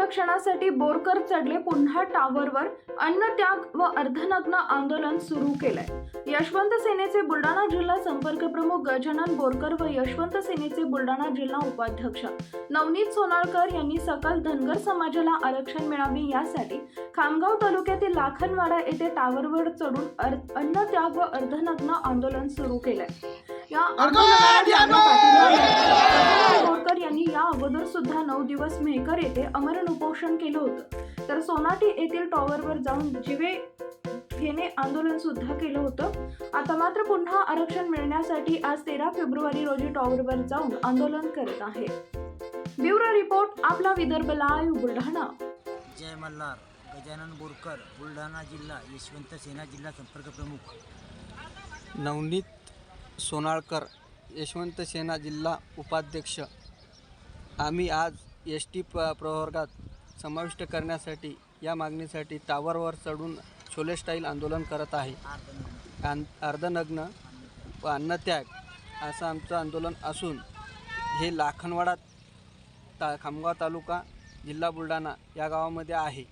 आरक्षणासाठी बोरकर चढले पुन्हा टावरवर अन्नत्याग व अर्धनग्न आंदोलन सुरू केलंय। यशवंत सेनेचे बुलढाणा जिल्हा संपर्क प्रमुख गजानन बोरकर व यशवंत सेनेचे बुलढाणा जिल्हा उपाध्यक्ष नवनीत सोनाळकर यांनी सकल धनगर समाजाला आरक्षण मिळावे यासाठी खामगाव तालुक्यातील लाखनवाडा येथे टावरवर चढून अन्नत्याग व अर्धनग्न आंदोलन सुरू केलंय। या आंदोलनाला बोरकर यांनी या अगोदर सुद्धा 9 दिवस मेहकर येथे अमरण उपोषण केलं होतं, तर सोनाटी येथील टॉवरवर जाऊन जीवे घेणे आंदोलन सुद्धा केलं होतं। आता मात्र पुन्हा आरक्षण मिळण्यासाठी आज 13 फेब्रुवारी रोजी टॉवरवर जाऊन आंदोलन करत आहे। ब्युरो रिपोर्ट, आपला विदर्भ लाईव्ह, बुलढाणा। जय मल्हार। गजानन बोरकर, बुलढाणा जिल्हा यशवंत सेना जिल्हा संपर्क प्रमुख। नवनीत सोनाळकर, यशवंत सेना जिल्हा उपाध्यक्ष। आम्ही आज एसटी प्रवर्गात समाविष्ट करण्यासाठी या मागणीसाठी टावरवर चढून छोले स्टाईल आंदोलन करत आहे। अर्धनग्न व अन्नत्याग असं आमचं आंदोलन असून हे लाखनवाडा खामगाव तालुका जिल्हा बुलढाणा या गावामध्ये आहे।